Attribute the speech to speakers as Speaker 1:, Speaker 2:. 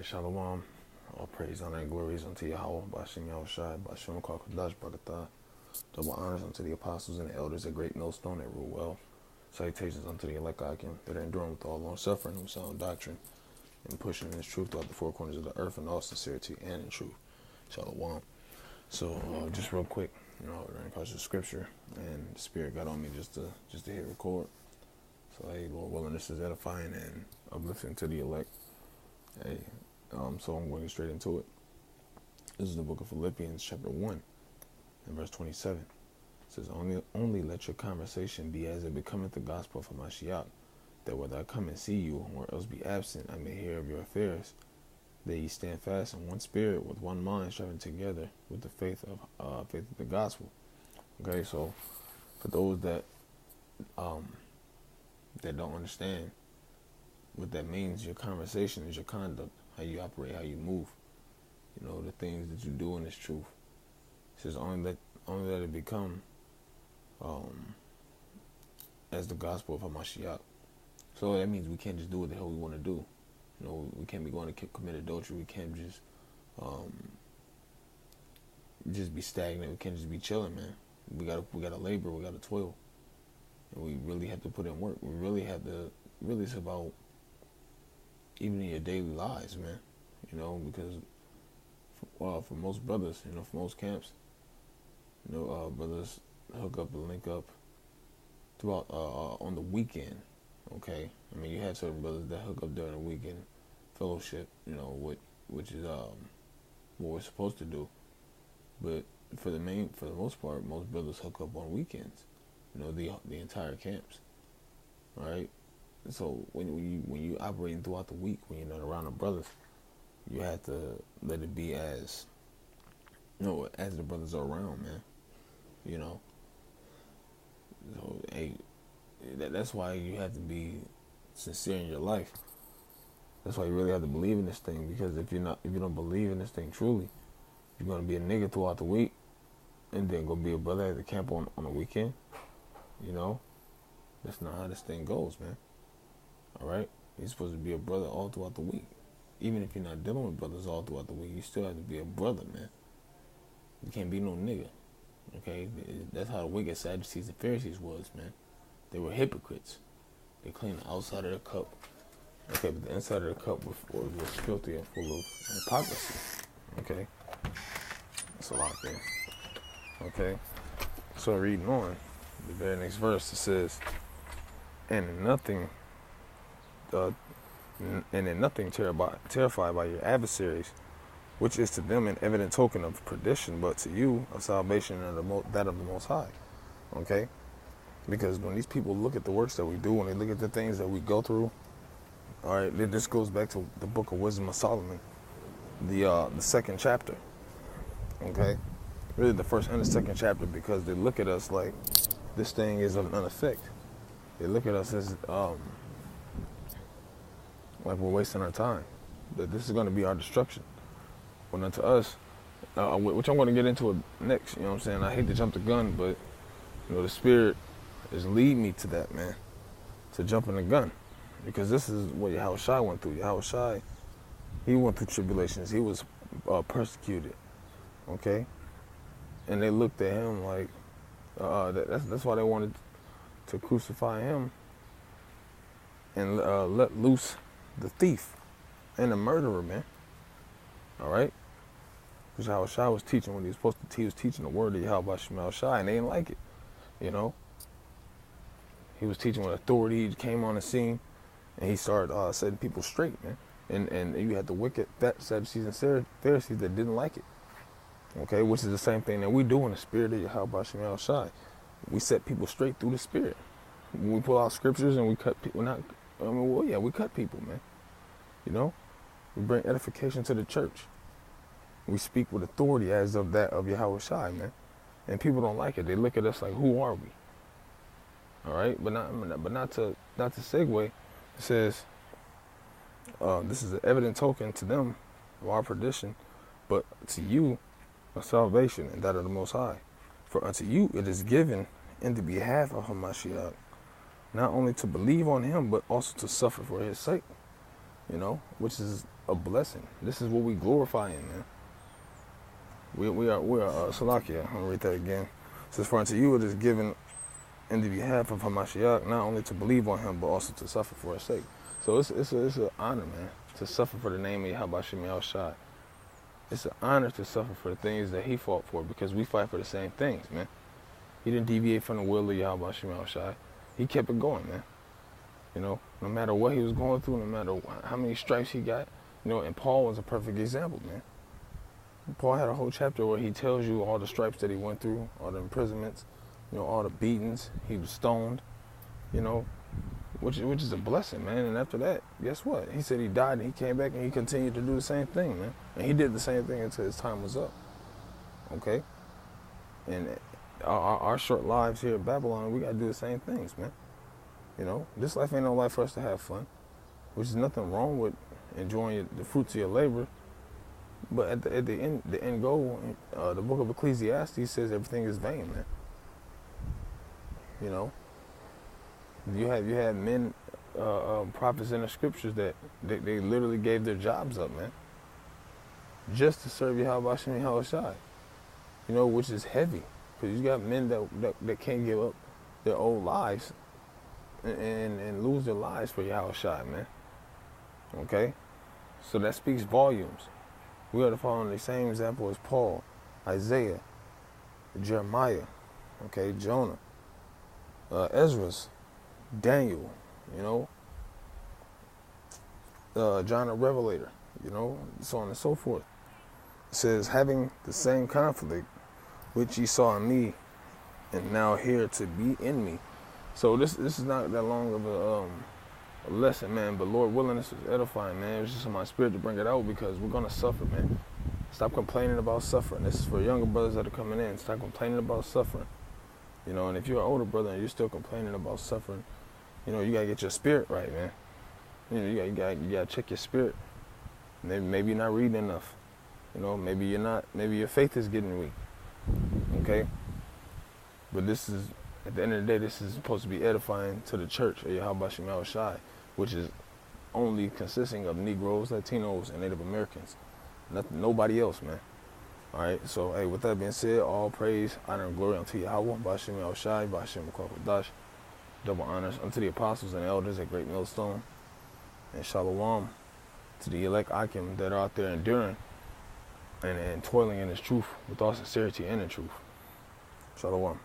Speaker 1: right, Shalom. All praise, honor, and glories unto Yahweh, Bashem Yahushai, Bashem Kwakadash, Bagatah. Double honors unto the apostles and the elders, a great millstone that rule well. Salutations unto the elect Akim, that are enduring with all long suffering, with sound doctrine, and pushing His truth throughout the four corners of the earth in all sincerity and in truth. Shalom. So, just real quick, during the of scripture, and the Spirit got on me just to hit record. So, hey, Lord willing, this is edifying and uplifting to the elect. Hey, so I'm going straight into it. This is the book of Philippians, chapter 1, and verse 27. It says, Only let your conversation be as it becometh the gospel of Hamashiach, that whether I come and see you, or else be absent, I may hear of your affairs, that ye stand fast in one spirit, with one mind, striving together with the faith of the gospel. Okay, so for those that don't understand what that means, your conversation is your conduct, how you operate, how you move, the things that you do in this truth. It says only let it become as the gospel of Hamashiach. So that means we can't just do what the hell we want to do. We can't be going to commit adultery. We can't just be stagnant. We can't just be chilling, man. We gotta labor. We gotta toil, and we really have to put in work. We really have to. Really, it's about even in your daily lives, man. Because for most brothers, for most camps, brothers hook up and link up throughout on the weekend. Okay, I mean, you have certain brothers that hook up during the weekend fellowship, which is what we're supposed to do. But for the most part, most brothers hook up on weekends. The entire camps. All right. So when you operating throughout the week, when you're not around the brothers, you have to let it be as as the brothers are around, man. So hey, that's why you have to be sincere in your life. That's why you really have to believe in this thing. Because if you don't believe in this thing truly, you're gonna be a nigga throughout the week, and then go be a brother at the camp on the weekend. That's not how this thing goes, man. All right, you're supposed to be a brother all throughout the week. Even if you're not dealing with brothers all throughout the week, you still have to be a brother, man. You can't be no nigga. Okay, that's how the wicked Sadducees and Pharisees was, man. They were hypocrites. They cleaned the outside of the cup. Okay, but the inside of the cup was filthy and full of hypocrisy. Okay, that's a lot there. Okay, so reading on, the very next verse, it says, And in nothing terrified by your adversaries, which is to them an evident token of perdition, but to you of salvation and that of the Most High. Okay? Because when these people look at the works that we do, when they look at the things that we go through, all right, this goes back to the Book of Wisdom of Solomon, the second chapter. Okay? Really the first and the second chapter, because they look at us like this thing is of none effect. They look at us as like we're wasting our time, that this is going to be our destruction. When unto us, which I'm going to get into it next, what I'm saying? I hate to jump the gun, but, the Spirit is leading me to that, man, to jump in the gun. Because this is what Yahushai went through. Yahushai, he went through tribulations. He was persecuted, okay? And they looked at him like, that's why they wanted to crucify him and let loose the thief and the murderer, man. All right? Because Yahushua was teaching what he was supposed to. He was teaching the word of Yahweh Shema Shai, and they didn't like it. He was teaching with authority. He came on the scene, and he started setting people straight, man. And you had the wicked Sadducees and Pharisees that didn't like it. Okay? Which is the same thing that we do in the spirit of Yahweh Shema Shai. We set people straight through the spirit. When we pull out scriptures and we cut people, we cut people, man. We bring edification to the church. We speak with authority as of that of Yahweh Shai, man. And people don't like it. They look at us like, who are we? All right, but not to segue. It says, this is an evident token to them of our perdition, but to you of salvation and that of the Most High. For unto you it is given in the behalf of Hamashiach, not only to believe on him, but also to suffer for his sake. which is a blessing. This is what we glorify in, man. We are Salakia. I'm gonna read that again. It says, for unto you it is given in the behalf of Hamashiach, not only to believe on him, but also to suffer for his sake. So it's an honor, man, to suffer for the name of Yahweh Shem Yahushai. It's an honor to suffer for the things that he fought for, because we fight for the same things, man. He didn't deviate from the will of Yahweh Shem Yahushai. He kept it going, man. No matter what he was going through, no matter how many stripes he got, and Paul was a perfect example, man. Paul had a whole chapter where he tells you all the stripes that he went through, all the imprisonments, all the beatings. He was stoned, which is a blessing, man. And after that, guess what? He said he died and he came back and he continued to do the same thing, man. And he did the same thing until his time was up, okay? And our short lives here at Babylon, we got to do the same things, man. This life ain't no life for us to have fun, which is nothing wrong with enjoying the fruits of your labor. But at the end goal, the book of Ecclesiastes says everything is vain, man. You have men, prophets in the scriptures that they literally gave their jobs up, man, just to serve Yahweh Shem Yahushai, which is heavy, because you got men that can't give up their old lives and lose their lives for Yahushai, man. Okay? So that speaks volumes. We are to follow the same example as Paul, Isaiah, Jeremiah, okay, Jonah, Ezra's, Daniel, John the Revelator, so on and so forth. It says, having the same conflict which ye saw in me, and now here to be in me. So this is not that long of a lesson, man, but Lord willing, this is edifying, man. It was just in my spirit to bring it out, because we're going to suffer, man. Stop complaining about suffering. This is for younger brothers that are coming in. Stop complaining about suffering. And if you're an older brother and you're still complaining about suffering, you got to get your spirit right, man. You got to check your spirit. Maybe you're not reading enough. Maybe your faith is getting weak. Okay? But this is, at the end of the day, this is supposed to be edifying to the church of Yahweh Shem Yahushai, which is only consisting of Negroes, Latinos, and Native Americans. Nobody else, man. All right, so, hey, with that being said, all praise, honor, and glory unto Yahweh, B'Shem Yahushai, B'Shem Kodash, double honors unto the apostles and elders at Great Millstone, and shalom to the elect Akim that are out there enduring and toiling in His truth with all sincerity and in truth. Shalom.